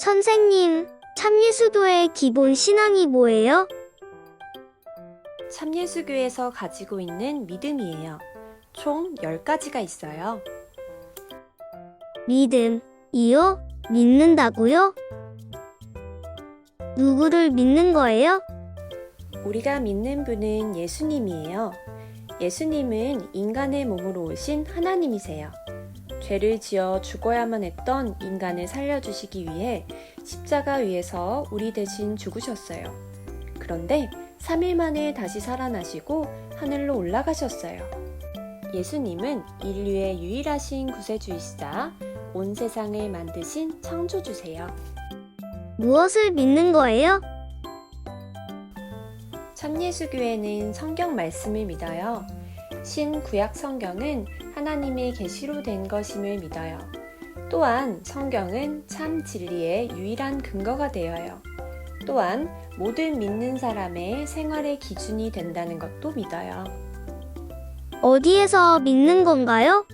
선생님, 참예수도의 기본 신앙이 뭐예요? 참예수교에서 가지고 있는 믿음이에요. 총 10가지가 있어요. 믿음이요? 믿는다고요? 누구를 믿는 거예요? 우리가 믿는 분은 예수님이에요. 예수님은 인간의 몸으로 오신 하나님이세요. 죄를 지어 죽어야만 했던 인간을 살려주시기 위해 십자가 위에서 우리 대신 죽으셨어요. 그런데 3일 만에 다시 살아나시고 하늘로 올라가셨어요. 예수님은 인류의 유일하신 구세주이시자 온 세상을 만드신 창조주세요. 무엇을 믿는 거예요? 참예수교회는 성경 말씀을 믿어요. 신구약 성경은 하나님의 계시로 된 것임을 믿어요. 또한 성경은 참 진리의 유일한 근거가 되어요. 또한 모든 믿는 사람의 생활의 기준이 된다는 것도 믿어요. 어디에서 믿는 건가요?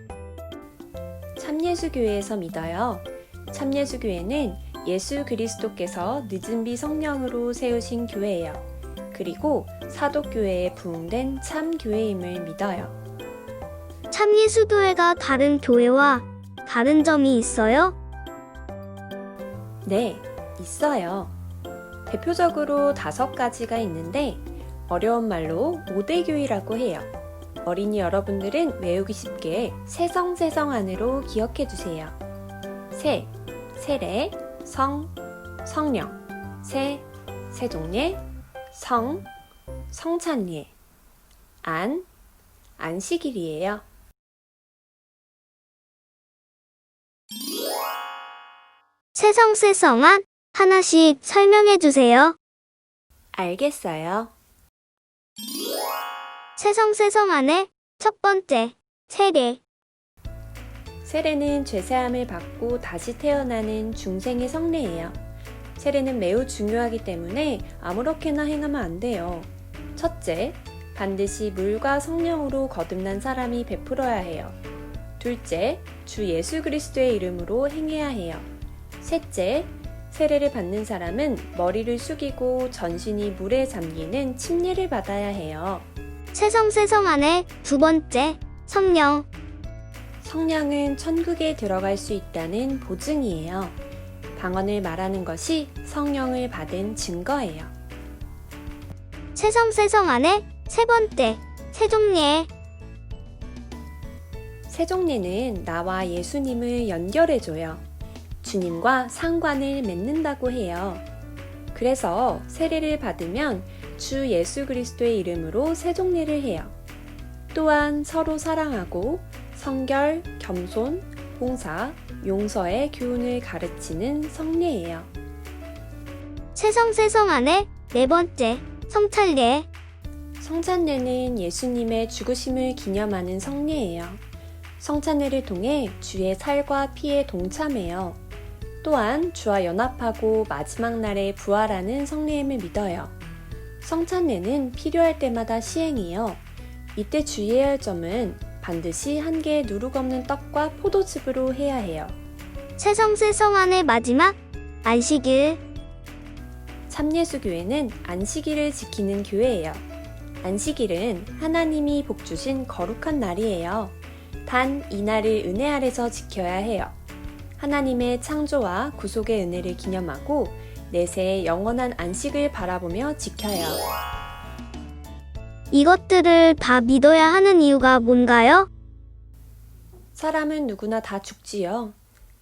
참예수교회에서 믿어요. 참예수교회는 예수 그리스도께서 늦은 비 성령으로 세우신 교회예요. 그리고 사도교회에 부흥된 참교회임을 믿어요. 참예수도회가 다른 교회와 다른 점이 있어요? 네, 있어요. 대표적으로 5가지가 있는데 어려운 말로 5대 교회라고 해요. 어린이 여러분들은 외우기 쉽게 세성 안으로 기억해 주세요. 세, 세례, 성, 성령, 세종례, 성, 성찬례, 안식일이에요. 세성세성안 하나씩 설명해 주세요. 알겠어요. 세성세성안의 첫 번째, 세례. 세례는 죄사함을 받고 다시 태어나는 중생의 성례예요. 세례는 매우 중요하기 때문에 아무렇게나 행하면 안 돼요. 첫째, 반드시 물과 성령으로 거듭난 사람이 베풀어야 해요. 둘째, 주 예수 그리스도의 이름으로 행해야 해요. 셋째, 세례를 받는 사람은 머리를 숙이고 전신이 물에 잠기는 침례를 받아야 해요. 세성세성안의 두 번째, 성령. 성령은 천국에 들어갈 수 있다는 보증이에요. 방언을 말하는 것이 성령을 받은 증거예요. 세성세성안의 세 번째, 세종례. 세종례는 나와 예수님을 연결해줘요. 주님과 상관을 맺는다고 해요. 그래서 세례를 받으면 주 예수 그리스도의 이름으로 세종례를 해요. 또한 서로 사랑하고 성결, 겸손, 봉사, 용서의 교훈을 가르치는 성례예요. 세성세성안의 네 번째, 성찬례. 성찬례는 예수님의 죽으심을 기념하는 성례예요. 성찬례를 통해 주의 살과 피에 동참해요. 또한 주와 연합하고 마지막 날에 부활하는 성례임을 믿어요. 성찬례는 필요할 때마다 시행해요. 이때 주의해야 할 점은 반드시 한 개의 누룩 없는 떡과 포도즙으로 해야 해요. 세성세성안의 마지막, 안식일. 참예수교회는 안식일을 지키는 교회예요. 안식일은 하나님이 복 주신 거룩한 날이에요. 단 이 날을 은혜 아래서 지켜야 해요. 하나님의 창조와 구속의 은혜를 기념하고 내세의 영원한 안식을 바라보며 지켜요. 이것들을 다 믿어야 하는 이유가 뭔가요? 사람은 누구나 다 죽지요.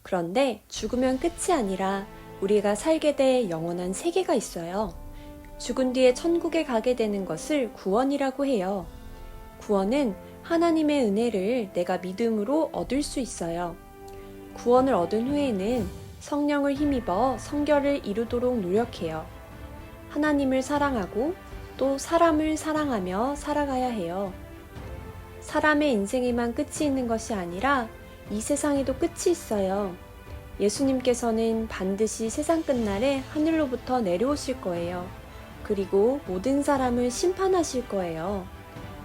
그런데 죽으면 끝이 아니라 우리가 살게 될 영원한 세계가 있어요. 죽은 뒤에 천국에 가게 되는 것을 구원이라고 해요. 구원은 하나님의 은혜를 내가 믿음으로 얻을 수 있어요. 구원을 얻은 후에는 성령을 힘입어 성결을 이루도록 노력해요. 하나님을 사랑하고 또 사람을 사랑하며 살아가야 해요. 사람의 인생에만 끝이 있는 것이 아니라 이 세상에도 끝이 있어요. 예수님께서는 반드시 세상 끝날에 하늘로부터 내려오실 거예요. 그리고 모든 사람을 심판하실 거예요.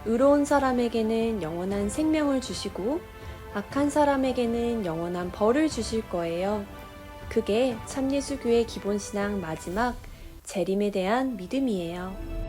의로운 사람에게는 영원한 생명을 주시고 악한 사람에게는 영원한 벌을 주실 거예요. 그게 참예수교의 기본 신앙 마지막 재림에 대한 믿음이에요.